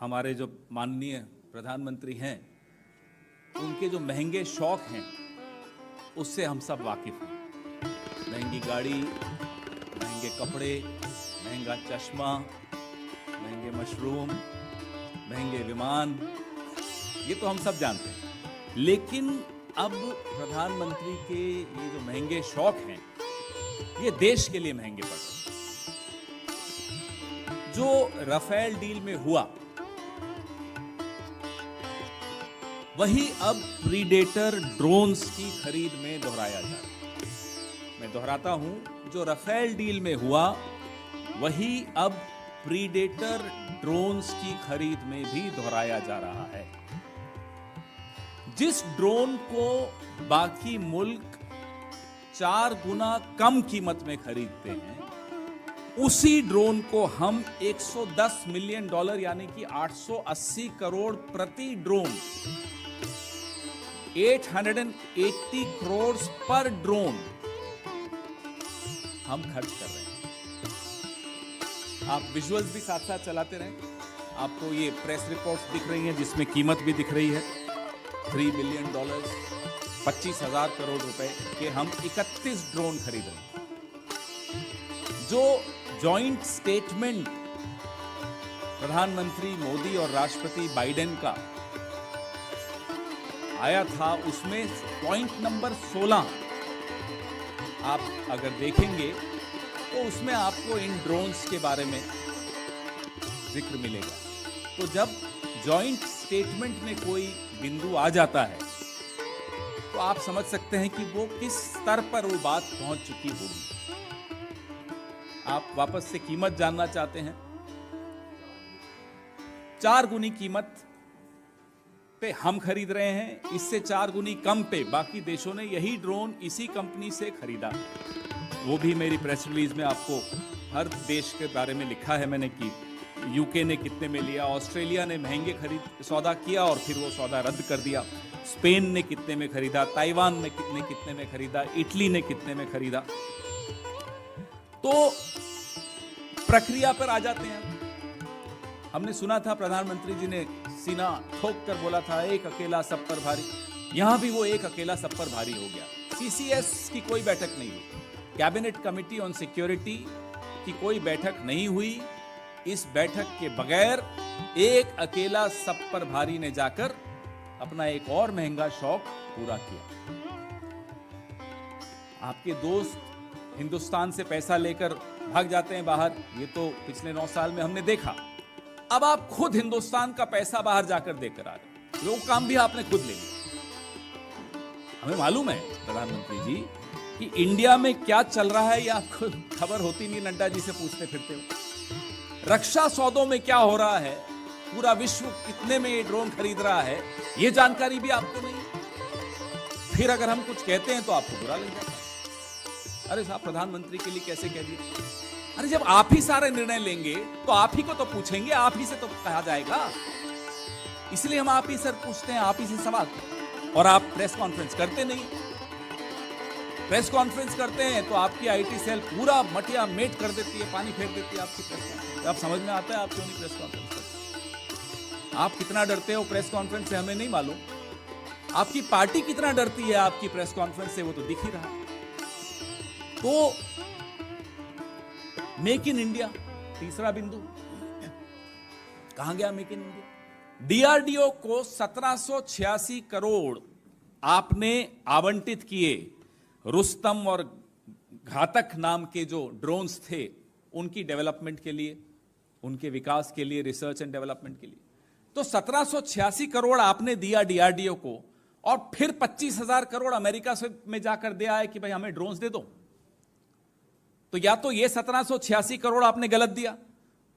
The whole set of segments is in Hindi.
हमारे जो माननीय प्रधानमंत्री हैं, उनके जो महंगे शौक हैं उससे हम सब वाकिफ हैं। महंगी गाड़ी, महंगे कपड़े, महंगा चश्मा, महंगे मशरूम, महंगे विमान, ये तो हम सब जानते हैं। लेकिन अब प्रधानमंत्री के ये जो महंगे शौक हैं, ये देश के लिए महंगे पड़ रहे हैं। जो राफेल डील में हुआ, वही अब प्रीडेटर ड्रोन्स की खरीद में दोहराया जा रहा है। मैं दोहराता हूं, जो राफेल डील में हुआ, वही अब प्रीडेटर ड्रोन्स की खरीद में भी दोहराया जा रहा है। जिस ड्रोन को बाकी मुल्क 4 गुना कम कीमत में खरीदते हैं, उसी ड्रोन को हम $110 मिलियन यानी कि 880 करोड़ प्रति ड्रोन, 880 करोड़ पर ड्रोन हम खर्च कर रहे हैं। आप विजुअल्स भी साथ साथ चलाते रहें, आपको ये प्रेस रिपोर्ट्स दिख रही हैं जिसमें कीमत भी दिख रही है। $3 बिलियन, 25,000 करोड़ रुपए के हम 31 ड्रोन खरीद रहे हैं। जो जॉइंट स्टेटमेंट प्रधानमंत्री मोदी और राष्ट्रपति बाइडेन का आया था, उसमें पॉइंट नंबर 16 आप अगर देखेंगे तो उसमें आपको इन ड्रोन्स के बारे में जिक्र मिलेगा। तो जब जॉइंट स्टेटमेंट में कोई बिंदु आ जाता है, तो आप समझ सकते हैं कि वो किस स्तर पर वो बात पहुंच चुकी होगी। आप वापस से कीमत जानना चाहते हैं? 4 गुनी कीमत पे हम खरीद रहे हैं, इससे 4 गुनी कम पे बाकी देशों ने यही ड्रोन इसी कंपनी से खरीदा। वो भी मेरी प्रेस रिलीज में आपको हर देश के बारे में लिखा है मैंने कि यूके ने कितने में लिया, ऑस्ट्रेलिया ने महंगे खरीद सौदा किया और फिर वो सौदा रद्द कर दिया, स्पेन ने कितने में खरीदा, ताइवान ने कितने में खरीदा, इटली ने कितने में खरीदा। तो प्रक्रिया पर आ जाते हैं। हमने सुना था प्रधानमंत्री जी ने सीना ठोक कर बोला था, एक अकेला सब पर भारी। यहां भी वो एक अकेला सब पर भारी हो गया। सीसीएस की कोई बैठक नहीं हुई, कैबिनेट कमेटी ऑन सिक्योरिटी की कोई बैठक नहीं हुई। इस बैठक के बगैर एक अकेला सब पर भारी ने जाकर अपना एक और महंगा शौक पूरा किया। आपके दोस्त हिंदुस्तान से पैसा लेकर भाग जाते हैं बाहर, ये तो पिछले 9 साल में हमने देखा। अब आप खुद हिंदुस्तान का पैसा बाहर जाकर देकर आ रहे, वो काम भी आपने खुद ले लिया। हमें मालूम है प्रधानमंत्री जी कि इंडिया में क्या चल रहा है, ये आपको खबर होती नहीं, नड्डा जी से पूछते फिरते हो। रक्षा सौदों में क्या हो रहा है, पूरा विश्व कितने में ये ड्रोन खरीद रहा है, ये जानकारी भी आपको नहीं। फिर अगर हम कुछ कहते हैं तो आपको बुरा लग जाता है। अरे साहब, प्रधानमंत्री के लिए कैसे कह दिए? अरे जब आप ही सारे निर्णय लेंगे तो आप ही को तो पूछेंगे, आप ही से तो कहा जाएगा। इसलिए हम आप ही से पूछते हैं, आप ही से सवाल। और आप प्रेस कॉन्फ्रेंस करते नहीं। प्रेस कॉन्फ्रेंस करते हैं तो आपकी आईटी सेल पूरा मटिया मेट कर देती है, पानी फेर देती है आपकी प्रेस कॉन्फ्रेंस। अब समझ में आता है आप क्यों नहीं प्रेस कॉन्फ्रेंस करते। आप कितना डरते हो प्रेस कॉन्फ्रेंस से हमें नहीं मालूम, आपकी पार्टी कितना डरती है आपकी प्रेस कॉन्फ्रेंस से वो तो दिख ही रहा। तो मेक इन इंडिया, तीसरा बिंदु, कहां गया मेक इन इंडिया? डीआरडीओ को 1786 करोड़ आपने आवंटित किए रुस्तम और घातक नाम के जो ड्रोन्स थे उनकी डेवलपमेंट के लिए, उनके विकास के लिए, रिसर्च एंड डेवलपमेंट के लिए। तो 1786 करोड़ आपने दिया डीआरडीओ को, और फिर 25,000 करोड़ अमेरिका से में जाकर दे आए कि भाई हमें ड्रोन्स दे दो। तो या तो ये 1786 करोड़ आपने गलत दिया,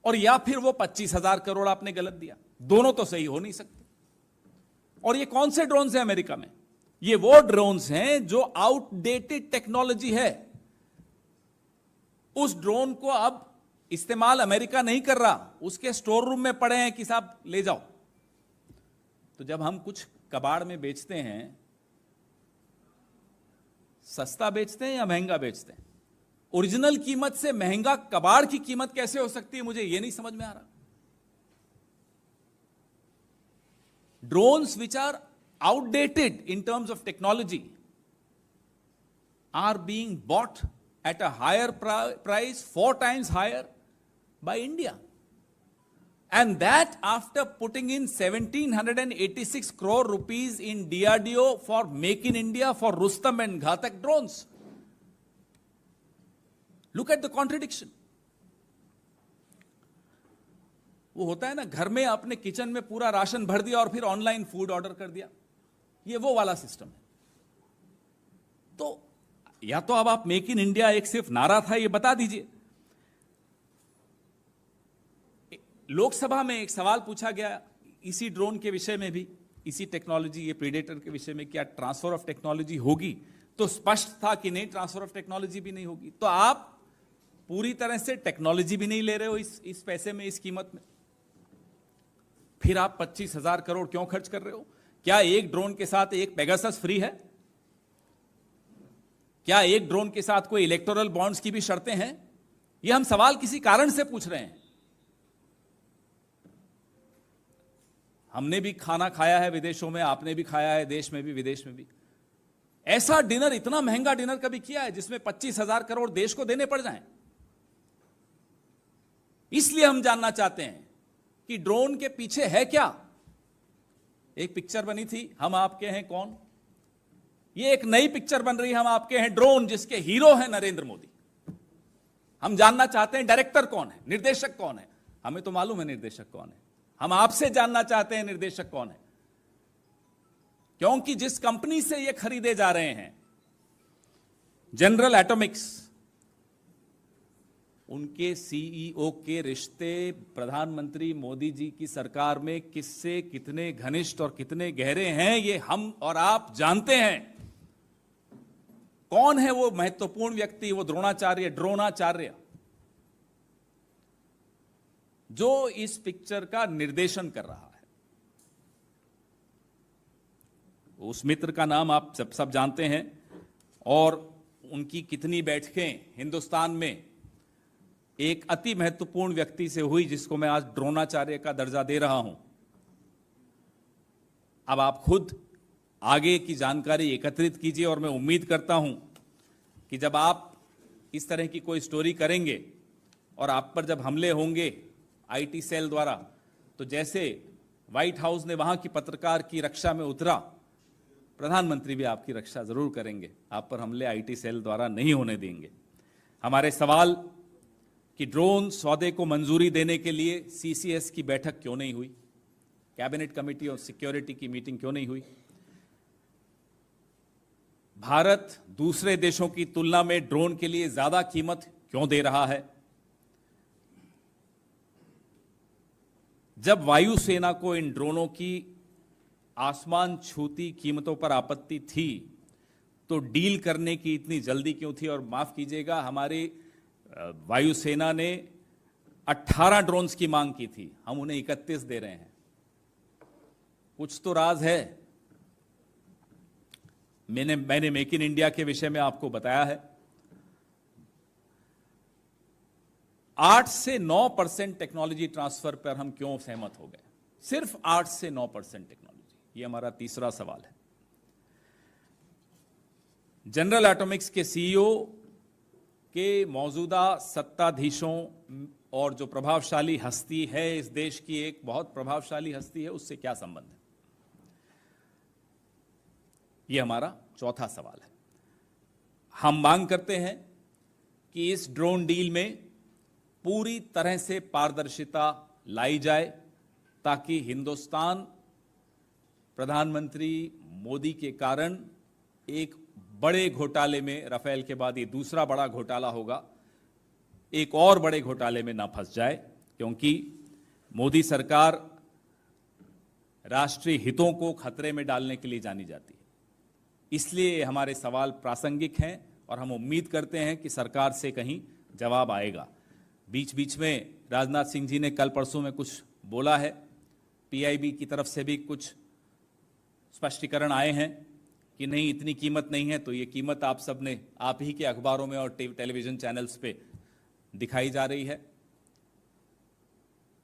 और या फिर वो 25,000 करोड़ आपने गलत दिया। दोनों तो सही हो नहीं सकते। और ये कौन से ड्रोन्स हैं अमेरिका में? ये वो ड्रोन्स हैं जो आउटडेटेड टेक्नोलॉजी है। उस ड्रोन को अब इस्तेमाल अमेरिका नहीं कर रहा, उसके स्टोर रूम में पड़े हैं कि साहब ले जाओ। तो जब हम कुछ कबाड़ में बेचते हैं, सस्ता बेचते हैं या महंगा बेचते हैं? ओरिजिनल कीमत से महंगा कबाड़ की कीमत कैसे हो सकती है, मुझे यह नहीं समझ में आ रहा। drones which are outdated in terms of technology are being bought at a higher price, 4 times higher by India. And that after putting in 1786 crore rupees in DRDO for Make in India for Rustam and Ghatak drones. Look at the contradiction. वो होता है ना, घर में अपने किचन में पूरा राशन भर दिया और फिर ऑनलाइन फूड ऑर्डर कर दिया, ये वो वाला सिस्टम है. तो या तो अब आप मेक इन इंडिया एक सिर्फ नारा था ये बता दीजिए. लोकसभा में एक सवाल पूछा गया इसी ड्रोन के विषय में भी, इसी टेक्नोलॉजी, ये प्रीडेटर के विषय में, क्या ट्रांसफर ऑफ टेक्नोलॉजी होगी, तो स्पष्ट था कि नहीं, ट्रांसफर ऑफ टेक्नोलॉजी भी नहीं होगी. तो आप पूरी तरह से टेक्नोलॉजी भी नहीं ले रहे हो इस पैसे में, इस कीमत में. फिर आप 25,000 करोड़ क्यों खर्च कर रहे हो? क्या एक ड्रोन के साथ एक पेगासस फ्री है? क्या एक ड्रोन के साथ कोई इलेक्टोरल बॉन्ड्स की भी शर्तें हैं? ये हम सवाल किसी कारण से पूछ रहे हैं. हमने भी खाना खाया है विदेशों में, आपने भी खाया है देश में भी, विदेश में भी. ऐसा डिनर, इतना महंगा डिनर कभी किया है जिसमें 25,000 करोड़ देश को देने पड़ जाएं? इसलिए हम जानना चाहते हैं कि ड्रोन के पीछे है क्या. एक पिक्चर बनी थी, हम आपके हैं कौन. ये एक नई पिक्चर बन रही है, हम आपके हैं ड्रोन, जिसके हीरो हैं नरेंद्र मोदी. हम जानना चाहते हैं डायरेक्टर कौन है, निर्देशक कौन है. हमें तो मालूम है निर्देशक कौन है, हम आपसे जानना चाहते हैं निर्देशक कौन है. क्योंकि जिस कंपनी से ये खरीदे जा रहे हैं, जनरल एटॉमिक्स, उनके सीईओ के रिश्ते प्रधानमंत्री मोदी जी की सरकार में किससे कितने घनिष्ठ और कितने गहरे हैं, ये हम और आप जानते हैं. कौन है वो महत्वपूर्ण व्यक्ति, वो ड्रोनाचार्य, जो इस पिक्चर का निर्देशन कर रहा है. उस मित्र का नाम आप सब जानते हैं, और उनकी कितनी बैठकें हिंदुस्तान में एक अति महत्वपूर्ण व्यक्ति से हुई, जिसको मैं आज ड्रोनाचार्य का दर्जा दे रहा हूं. अब आप खुद आगे की जानकारी एकत्रित कीजिए, और मैं उम्मीद करता हूं कि जब आप इस तरह की कोई स्टोरी करेंगे और आप पर जब हमले होंगे आईटी सेल द्वारा, तो जैसे व्हाइट हाउस ने वहां की पत्रकार की रक्षा में उतरा, प्रधानमंत्री भी आपकी रक्षा जरूर करेंगे. आप पर हमले आईटी सेल द्वारा नहीं होने देंगे. हमारे सवाल कि ड्रोन सौदे को मंजूरी देने के लिए सीसीएस की बैठक क्यों नहीं हुई, कैबिनेट कमेटी और सिक्योरिटी की मीटिंग क्यों नहीं हुई. भारत दूसरे देशों की तुलना में ड्रोन के लिए ज्यादा कीमत क्यों दे रहा है. जब वायुसेना को इन ड्रोनों की आसमान छूती कीमतों पर आपत्ति थी, तो डील करने की इतनी जल्दी क्यों थी. और माफ कीजिएगा, हमारी वायुसेना ने 18 ड्रोन्स की मांग की थी, हम उन्हें 31 दे रहे हैं. कुछ तो राज है. मैंने मेक इन इंडिया के विषय में आपको बताया है. 8 से 9% टेक्नोलॉजी ट्रांसफर पर हम क्यों सहमत हो गए, सिर्फ 8 से 9% टेक्नोलॉजी. ये हमारा तीसरा सवाल है. जनरल एटॉमिक्स के सीईओ के मौजूदा सत्ताधीशों और जो प्रभावशाली हस्ती है, इस देश की एक बहुत प्रभावशाली हस्ती है, उससे क्या संबंध है. यह हमारा चौथा सवाल है. हम मांग करते हैं कि इस ड्रोन डील में पूरी तरह से पारदर्शिता लाई जाए, ताकि हिंदुस्तान प्रधानमंत्री मोदी के कारण एक बड़े घोटाले में, राफेल के बाद ये दूसरा बड़ा घोटाला होगा, एक और बड़े घोटाले में ना फंस जाए. क्योंकि मोदी सरकार राष्ट्रीय हितों को खतरे में डालने के लिए जानी जाती है. इसलिए हमारे सवाल प्रासंगिक हैं और हम उम्मीद करते हैं कि सरकार से कहीं जवाब आएगा. बीच बीच में राजनाथ सिंह जी ने कल परसों में कुछ बोला है, पीआईबी की तरफ से भी कुछ स्पष्टीकरण आए हैं कि नहीं, इतनी कीमत नहीं है. तो ये कीमत आप सब ने, आप ही के अखबारों में और टेलीविजन चैनल्स पे दिखाई जा रही है.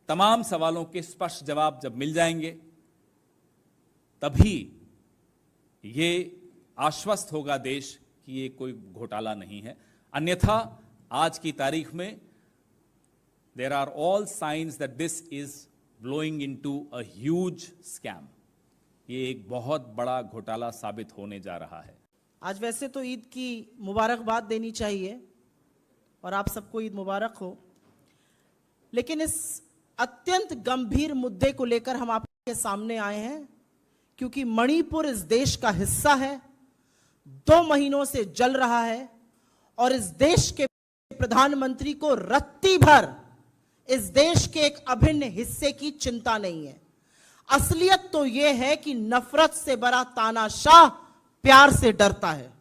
तमाम सवालों के स्पष्ट जवाब जब मिल जाएंगे, तभी ये आश्वस्त होगा देश कि ये कोई घोटाला नहीं है। अन्यथा आज की तारीख में there are all science that this is blowing into a huge scam. ये एक बहुत बड़ा घोटाला साबित होने जा रहा है। आज वैसे तो ईद की मुबारकबाद देनी चाहिए और आप सबको ईद मुबारक हो, लेकिन इस अत्यंत गंभीर मुद्दे को लेकर हम आपके सामने आए हैं क्योंकि मणिपुर इस देश का हिस्सा है, 2 महीनों से जल रहा है और इस देश के प्रधानमंत्री को रत्ती भर इस देश के एक अभिन्न हिस्से की चिंता नहीं है। असलियत तो यह है कि नफरत से भरा तानाशाह प्यार से डरता है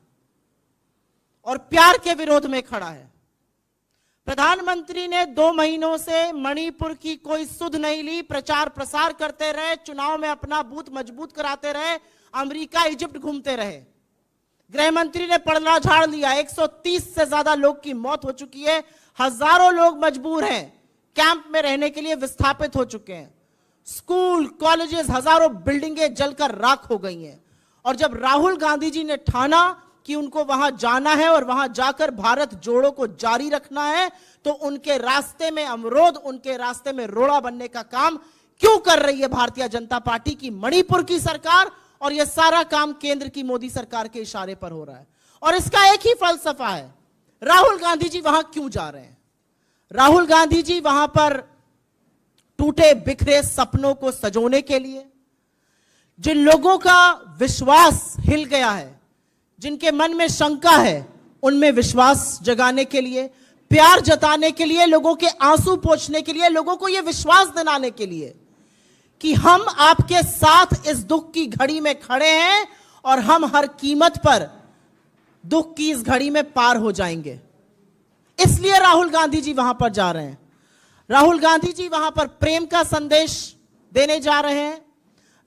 और प्यार के विरोध में खड़ा है। प्रधानमंत्री ने 2 महीनों से मणिपुर की कोई सुध नहीं ली, प्रचार प्रसार करते रहे, चुनाव में अपना बूथ मजबूत कराते रहे, अमेरिका इजिप्ट घूमते रहे। गृह मंत्री ने पलड़ा झाड़ लिया, 130 से ज्यादा लोग की मौत हो चुकी है, हजारों लोग मजबूर हैं, कैंप में रहने के लिए विस्थापित हो चुके हैं। स्कूल, कॉलेजेस, हजारों बिल्डिंगें जलकर राख हो गई हैं। और जब राहुल गांधी जी ने ठाना कि उनको वहां जाना है और वहां जाकर भारत जोड़ो को जारी रखना है, तो उनके रास्ते में अवरोध, उनके रास्ते में रोड़ा बनने का काम क्यों कर रही है भारतीय जनता पार्टी की मणिपुर की सरकार? और यह सारा काम केंद्र की मोदी सरकार के इशारे पर हो रहा है। और इसका एक ही फलसफा है, राहुल गांधी जी वहां क्यों जा रहे हैं? राहुल गांधी जी वहां पर टूटे बिखरे सपनों को सजोने के लिए, जिन लोगों का विश्वास हिल गया है, जिनके मन में शंका है, उनमें विश्वास जगाने के लिए, प्यार जताने के लिए, लोगों के आंसू पोंछने के लिए, लोगों को यह विश्वास दिलाने के लिए कि हम आपके साथ इस दुख की घड़ी में खड़े हैं और हम हर कीमत पर दुख की इस घड़ी में पार हो जाएंगे। इसलिए राहुल गांधी जी वहां पर जा रहे हैं। राहुल गांधी जी वहां पर प्रेम का संदेश देने जा रहे हैं।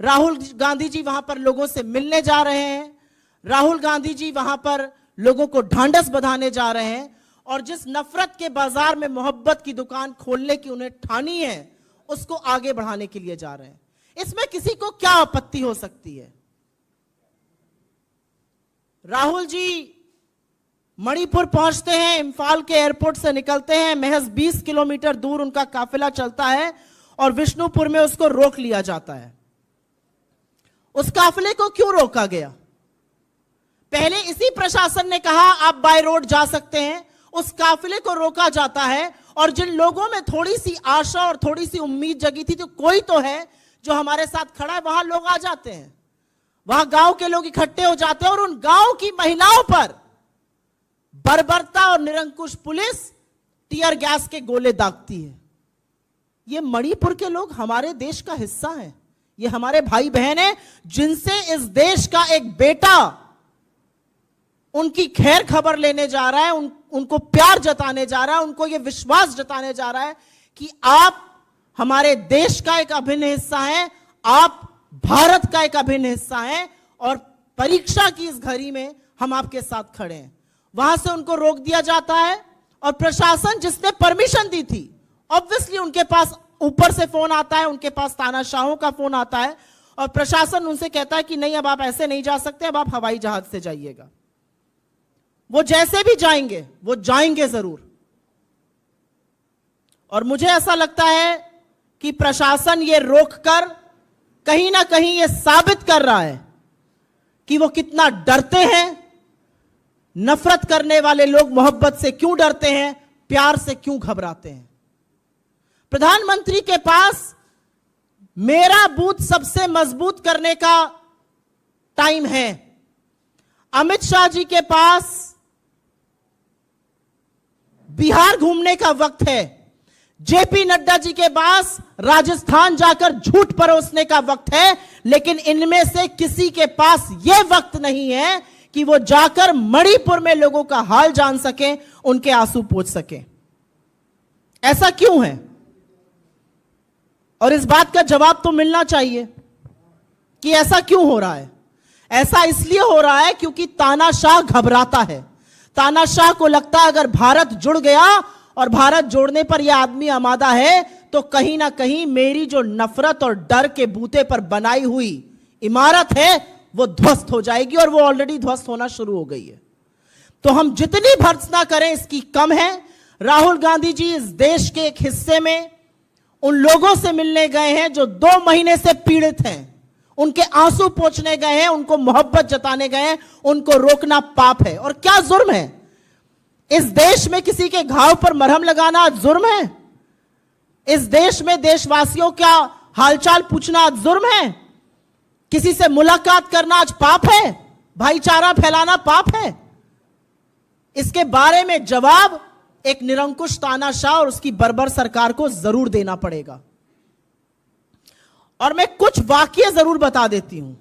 राहुल गांधी जी वहां पर लोगों से मिलने जा रहे हैं। राहुल गांधी जी वहां पर लोगों को ढांढस बंधाने जा रहे हैं और जिस नफरत के बाजार में मोहब्बत की दुकान खोलने की उन्हें ठानी है, उसको आगे बढ़ाने के लिए जा रहे हैं। इसमें किसी को क्या आपत्ति हो सकती है? राहुल जी मणिपुर पहुंचते हैं, इंफाल के एयरपोर्ट से निकलते हैं, महज 20 किलोमीटर दूर उनका काफिला चलता है और विष्णुपुर में उसको रोक लिया जाता है। उस काफिले को क्यों रोका गया? पहले इसी प्रशासन ने कहा आप बाय रोड जा सकते हैं, उस काफिले को रोका जाता है और जिन लोगों में थोड़ी सी आशा और थोड़ी सी उम्मीद जगी थी, तो कोई तो है जो हमारे साथ खड़ा है, वहां लोग आ जाते हैं, वहां गांव के लोग इकट्ठे हो जाते हैं और उन गांव की महिलाओं पर बर्बरता और निरंकुश पुलिस टीयर गैस के गोले दागती है। ये मणिपुर के लोग हमारे देश का हिस्सा हैं, ये हमारे भाई बहन हैं, जिनसे इस देश का एक बेटा उनकी खैर खबर लेने जा रहा है, उनको प्यार जताने जा रहा है, उनको यह विश्वास जताने जा रहा है कि आप हमारे देश का एक अभिन्न हिस्सा हैं, आप भारत का एक अभिन्न हिस्सा हैं और परीक्षा की इस घड़ी में हम आपके साथ खड़े हैं। वहां से उनको रोक दिया जाता है और प्रशासन जिसने परमिशन दी थी, ऑब्वियसली उनके पास ऊपर से फोन आता है, उनके पास तानाशाहों का फोन आता है और प्रशासन उनसे कहता है कि नहीं, अब आप ऐसे नहीं जा सकते, अब आप हवाई जहाज से जाइएगा। वो जैसे भी जाएंगे, वो जाएंगे जरूर। और मुझे ऐसा लगता है कि प्रशासन ये रोककर कहीं ना कहीं ये साबित कर रहा है कि वो कितना डरते हैं। नफरत करने वाले लोग मोहब्बत से क्यों डरते हैं, प्यार से क्यों घबराते हैं। प्रधानमंत्री के पास मेरा बूथ सबसे मजबूत करने का टाइम है, अमित शाह जी के पास बिहार घूमने का वक्त है, जेपी नड्डा जी के पास राजस्थान जाकर झूठ परोसने का वक्त है, लेकिन इनमें से किसी के पास यह वक्त नहीं है कि वो जाकर मणिपुर में लोगों का हाल जान सके, उनके आंसू पोंछ सके। ऐसा क्यों है? और इस बात का जवाब तो मिलना चाहिए कि ऐसा क्यों हो रहा है। ऐसा इसलिए हो रहा है क्योंकि तानाशाह घबराता है। तानाशाह को लगता है अगर भारत जुड़ गया और भारत जोड़ने पर यह आदमी आमादा है, तो कहीं ना कहीं मेरी जो नफरत और डर के बूते पर बनाई हुई इमारत है वो ध्वस्त हो जाएगी, और वो ऑलरेडी ध्वस्त होना शुरू हो गई है। तो हम जितनी भर्त्सना करें इसकी कम है। राहुल गांधी जी इस देश के एक हिस्से में उन लोगों से मिलने गए हैं जो 2 महीने से पीड़ित हैं, उनके आंसू पोंछने गए हैं, उनको मोहब्बत जताने गए हैं। उनको रोकना पाप है। और क्या जुर्म है? इस देश में किसी के घाव पर मरहम लगाना आज जुर्म है? इस देश में देशवासियों का हालचाल पूछना आज जुर्म है? किसी से मुलाकात करना आज पाप है? भाईचारा फैलाना पाप है? इसके बारे में जवाब एक निरंकुश तानाशाह और उसकी बर्बर सरकार को जरूर देना पड़ेगा। और मैं कुछ वाकये जरूर बता देती हूं।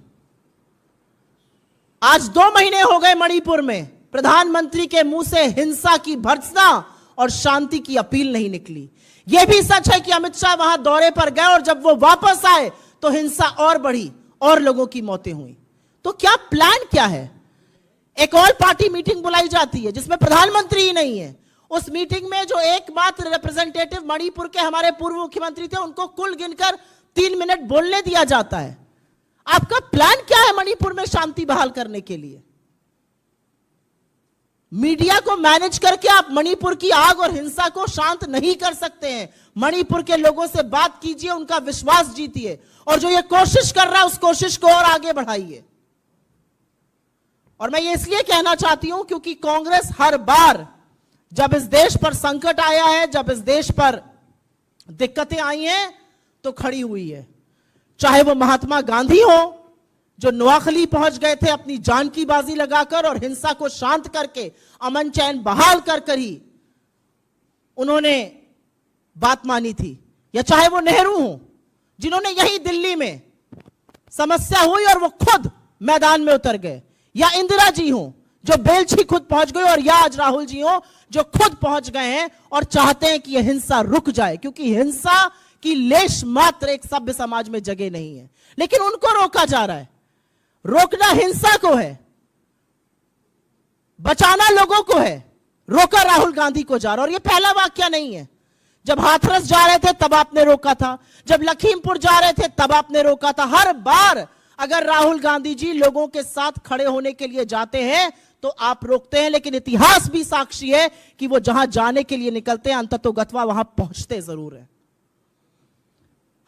आज 2 महीने हो गए मणिपुर में प्रधानमंत्री के मुंह से हिंसा की भर्त्सना और शांति की अपील नहीं निकली। यह भी सच है कि अमित शाह वहां दौरे पर गए और जब वो वापस आए तो हिंसा और बढ़ी और लोगों की मौतें हुई। तो क्या प्लान क्या है? एक ऑल पार्टी मीटिंग बुलाई जाती है जिसमें प्रधानमंत्री ही नहीं है। उस मीटिंग में जो एकमात्र रिप्रेजेंटेटिव मणिपुर के हमारे पूर्व मुख्यमंत्री थे, उनको कुल गिनकर 3 मिनट बोलने दिया जाता है। आपका प्लान क्या है मणिपुर में शांति बहाल करने के लिए? मीडिया को मैनेज करके आप मणिपुर की आग और हिंसा को शांत नहीं कर सकते हैं। मणिपुर के लोगों से बात कीजिए, उनका विश्वास जीतिए, और जो ये कोशिश कर रहा है उस कोशिश को और आगे बढ़ाइए। और मैं ये इसलिए कहना चाहती हूं क्योंकि कांग्रेस हर बार जब इस देश पर संकट आया है, जब इस देश पर दिक्कतें आई हैं, तो खड़ी हुई है। चाहे वो महात्मा गांधी हो जो नोआखली पहुंच गए थे अपनी जान की बाजी लगाकर और हिंसा को शांत करके अमन चैन बहाल कर ही उन्होंने बात मानी थी, या चाहे वो नेहरू हो जिन्होंने यही दिल्ली में समस्या हुई और वो खुद मैदान में उतर गए, या इंदिरा जी हो जो बेलछी खुद पहुंच गए, और या आज राहुल जी हो जो खुद पहुंच गए हैं और चाहते हैं कि यह हिंसा रुक जाए, क्योंकि हिंसा की लेश मात्र एक सभ्य समाज में जगह नहीं है। लेकिन उनको रोका जा रहा है। रोकना हिंसा को है, बचाना लोगों को है। रोका राहुल गांधी को जा रहा है। और यह पहला वाकया नहीं है। जब हाथरस जा रहे थे तब आपने रोका था, जब लखीमपुर जा रहे थे तब आपने रोका था। हर बार अगर राहुल गांधी जी लोगों के साथ खड़े होने के लिए जाते हैं तो आप रोकते हैं, लेकिन इतिहास भी साक्षी है कि वो जहां जाने के लिए निकलते हैं अंततोगत्वा वहां पहुंचते जरूर है।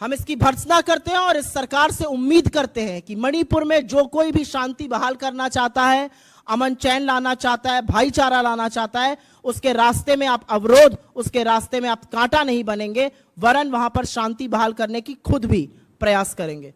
हम इसकी भर्त्सना करते हैं और इस सरकार से उम्मीद करते हैं कि मणिपुर में जो कोई भी शांति बहाल करना चाहता है, अमन चैन लाना चाहता है, भाईचारा लाना चाहता है, उसके रास्ते में आप अवरोध, उसके रास्ते में आप कांटा नहीं बनेंगे, वरन वहां पर शांति बहाल करने की खुद भी प्रयास करेंगे।